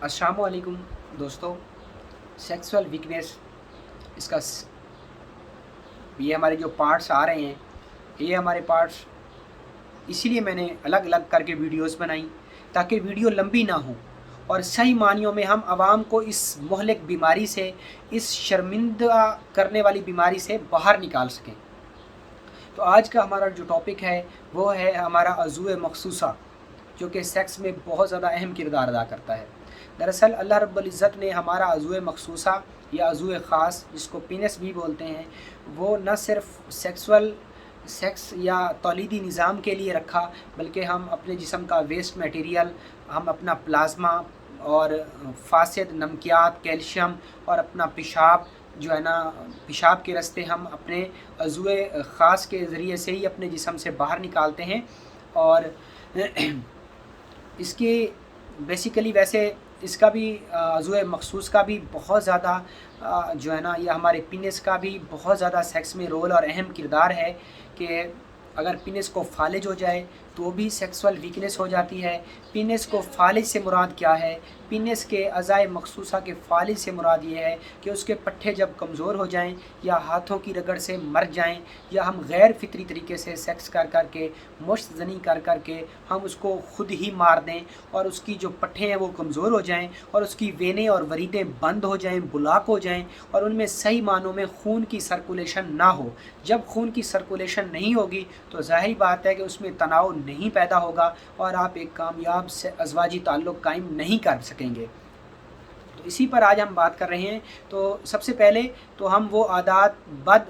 अस्सलाम वालेकुम दोस्तों। सेक्सुअल वीकनेस इसका ये हमारे जो पार्ट्स आ रहे हैं, ये हमारे पार्ट्स इसीलिए मैंने अलग अलग करके वीडियोस बनाई ताकि वीडियो लंबी ना हो और सही मानियों में हम आवाम को इस मोहलिक बीमारी से, इस शर्मिंदा करने वाली बीमारी से बाहर निकाल सकें। तो आज का हमारा जो टॉपिक है वो है हमारा अज़ू मखसूसा, जो कि सेक्स में बहुत ज़्यादा अहम किरदार अदा करता है। दरअसल अल्लाह रब्बुल इज़्ज़त ने हमारा अज़ू मखसूसा या अज़ू ख़ास, जिसको पीनस भी बोलते हैं, वो न सिर्फ सेक्स या तौलीदी निज़ाम के लिए रखा, बल्कि हम अपने जिस्म का वेस्ट मटेरियल, हम अपना प्लाज्मा और फासिद नमकियात, कैल्शियम और अपना पेशाब जो है ना, पेशाब के रास्ते हम अपने अज़ू ख़ास के ज़रिए से ही अपने जिस्म से बाहर निकालते हैं। और इसके बेसिकली वैसे इसका भी अज़ू मखसूस का भी बहुत ज़्यादा जो है ना, यह हमारे पीनस का भी बहुत ज़्यादा सेक्स में रोल और अहम किरदार है कि अगर पीनस को फालिज हो जाए तो भी सेक्सुअल वीकनेस हो जाती है। पीनस को फालिज से मुराद क्या है? पीनस के अज़ाए मखसूसा के फालिज से मुराद ये है कि उसके पट्टे जब कमज़ोर हो जाएं या हाथों की रगड़ से मर जाएं या हम गैर फितरी तरीके से सेक्स कर कर के, मुश्त ज़नी कर कर के हम उसको ख़ुद ही मार दें और उसकी जो पट्टे हैं वो कमज़ोर हो जाएं और उसकी वेनें और वरीदें बंद हो जाएं, ब्लॉक हो जाएं और उनमें सही मानों में खून की सर्कुलेशन ना हो। जब खून की सर्कुलेशन नहीं होगी तो ज़ाहिर बात है कि उसमें तनाव नहीं पैदा होगा और आप एक कामयाब से अज़वाजी ताल्लुक़ कायम नहीं कर सकेंगे। तो इसी पर आज हम बात कर रहे हैं। तो सबसे पहले तो हम वो आदात, बद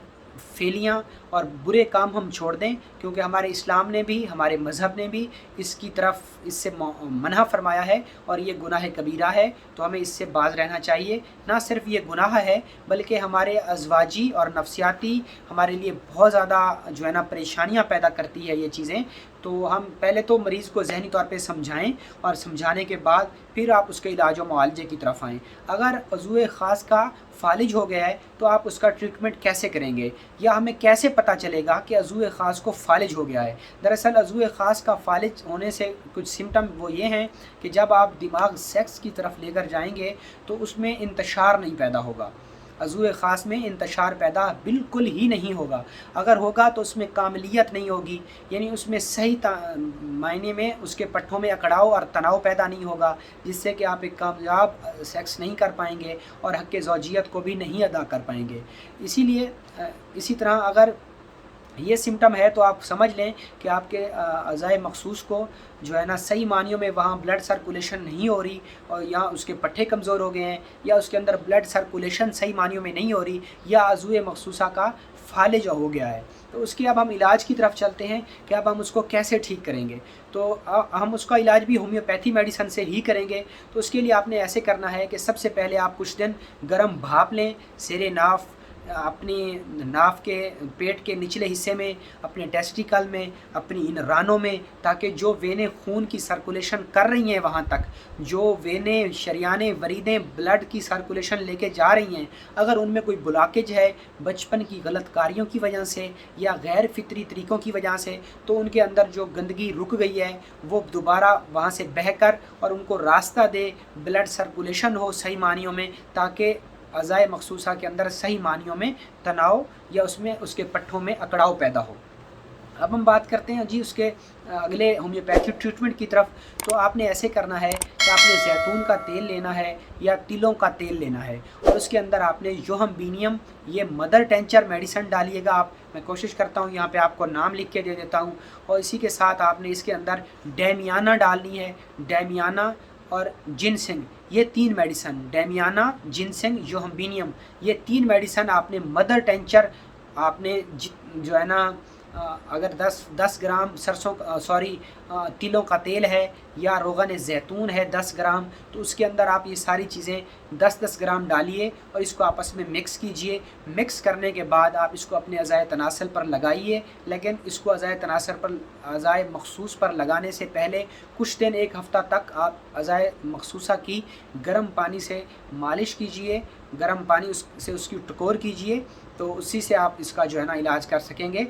फेलियाँ और बुरे काम हम छोड़ दें, क्योंकि हमारे इस्लाम ने भी, हमारे मज़हब ने भी इसकी तरफ इससे मना फरमाया है और ये गुनाह कबीरा है। तो हमें इससे बाज रहना चाहिए। ना सिर्फ ये गुनाह है बल्कि हमारे अज़वाजी और नफ्सियाती हमारे लिए बहुत ज़्यादा जो है ना परेशानियाँ पैदा करती है ये चीज़ें। तो हम पहले तो मरीज़ को ज़हनी तौर पे समझाएं और समझाने के बाद फिर आप उसके इलाज व मुआलजे की तरफ आएँ। अगर अज़ू ख़ास का फालिज हो गया है तो आप उसका ट्रीटमेंट कैसे करेंगे या हमें कैसे पता चलेगा कि अज़ू ख़ास को फालिज हो गया है? दरअसल अज़ू ख़ास का फालिज होने से कुछ सिम्टम वो ये हैं कि जब आप दिमाग सेक्स की तरफ लेकर जाएंगे तो उसमें इंतशार नहीं पैदा होगा। अज़ू ख़ास में इंतशार पैदा बिल्कुल ही नहीं होगा। अगर होगा तो उसमें कामिलियत नहीं होगी, यानी उसमें सही मायने में उसके पट्टों में अकड़ाव और तनाव पैदा नहीं होगा, जिससे कि आप एक कामयाब सेक्स नहीं कर पाएंगे और हक़ ज़ौजियत को भी नहीं अदा कर पाएंगे। इसीलिए इसी तरह अगर ये सिम्टम है तो आप समझ लें कि आपके अज़ाए मखसूस को जो है ना सही मानियों में वहाँ ब्लड सर्कुलेशन नहीं हो रही और या उसके पट्टे कमज़ोर हो गए हैं या उसके अंदर ब्लड सर्कुलेशन सही मानियों में नहीं हो रही या अज़ू मखसूसा का फालिज हो गया है। तो उसकी अब हम इलाज की तरफ चलते हैं कि अब हम उसको कैसे ठीक करेंगे। तो हम उसका इलाज भी होम्योपैथी मेडिसन से ही करेंगे। तो उसके लिए आपने ऐसे करना है कि सबसे पहले आप कुछ दिन गर्म भाप लें, सेरे नाफ अपनी नाफ के पेट के निचले हिस्से में, अपने टेस्टिकल में, अपनी इन रानों में, ताकि जो वेनें खून की सर्कुलेशन कर रही हैं वहाँ तक, जो वेनें, शरियाने, वरीदें ब्लड की सर्कुलेशन लेके जा रही हैं, अगर उनमें कोई ब्लॉकेज है बचपन की गलत कारियों की वजह से या गैर फितरी तरीक़ों की वजह से, तो उनके अंदर जो गंदगी रुक गई है वो दोबारा वहाँ से बहकर और उनको रास्ता दे, ब्लड सर्कुलेशन हो सही मानियों में, ताकि अज़ाए मखसूसा के अंदर सही मानियों में तनाव या उसमें उसके पट्टों में अकड़ाव पैदा हो। अब हम बात करते हैं जी उसके अगले होम्योपैथी ट्रीटमेंट की तरफ। तो आपने ऐसे करना है कि आपने जैतून का तेल लेना है या तिलों का तेल लेना है और उसके अंदर आपने योहम्बीनियम, ये मदर टेंचर मेडिसिन डालिएगा आप। मैं कोशिश करता हूँ यहाँ पे आपको नाम लिख के दे देता हूँ। और इसी के साथ आपने इसके अंदर डैमियाना डालनी है। डैमियाना और जिनसेंग, ये 3 मेडिसन, डैमियाना, जिनसेंग, योहम्बीनियम, ये 3 मेडिसन आपने मदर टेंचर आपने जो है ना अगर 10 ग्राम तिलों का तेल है या रोगन ज़ैतून है 10 ग्राम, तो उसके अंदर आप ये सारी चीज़ें 10-10 ग्राम डालिए और इसको आपस में मिक्स कीजिए। मिक्स करने के बाद आप इसको अपने अज़ाए तनासल पर लगाइए, लेकिन इसको अज़ाए मखसूस पर लगाने से पहले कुछ दिन, 1 हफ़्ता तक आप अज़ाए मखसूसा की गर्म पानी से मालिश कीजिए, गर्म पानी से उसकी टकोर कीजिए। तो उसी से आप इसका जो है ना इलाज कर सकेंगे।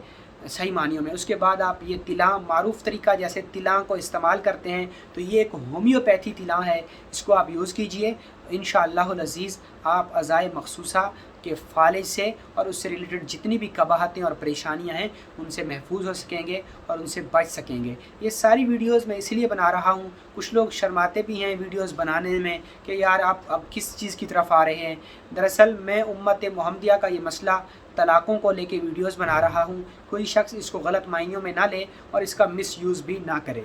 صحیح معنیوں میں۔ اس کے بعد آپ یہ تلاں معروف طریقہ جیسے تلاں کو استعمال کرتے ہیں تو یہ ایک ہومیوپیتھی تلاں ہے، اس کو آپ یوز کیجئے، انشاءاللہ العزیز آپ عزائے مخصوصہ کے فالج سے اور اس سے ریلیٹڈ جتنی بھی قباحتیں اور پریشانیاں ہیں ان سے محفوظ ہو سکیں گے اور ان سے بچ سکیں گے۔ یہ ساری ویڈیوز میں اس لیے بنا رہا ہوں، کچھ لوگ شرماتے بھی ہیں ویڈیوز بنانے میں کہ یار آپ اب کس چیز کی طرف آ رہے ہیں۔ دراصل میں امت محمدیہ کا یہ مسئلہ طلاقوں کو لے کے ویڈیوز بنا رہا ہوں، کوئی شخص اس کو غلط معنیوں میں نہ لے اور اس کا مس یوز بھی نہ کرے۔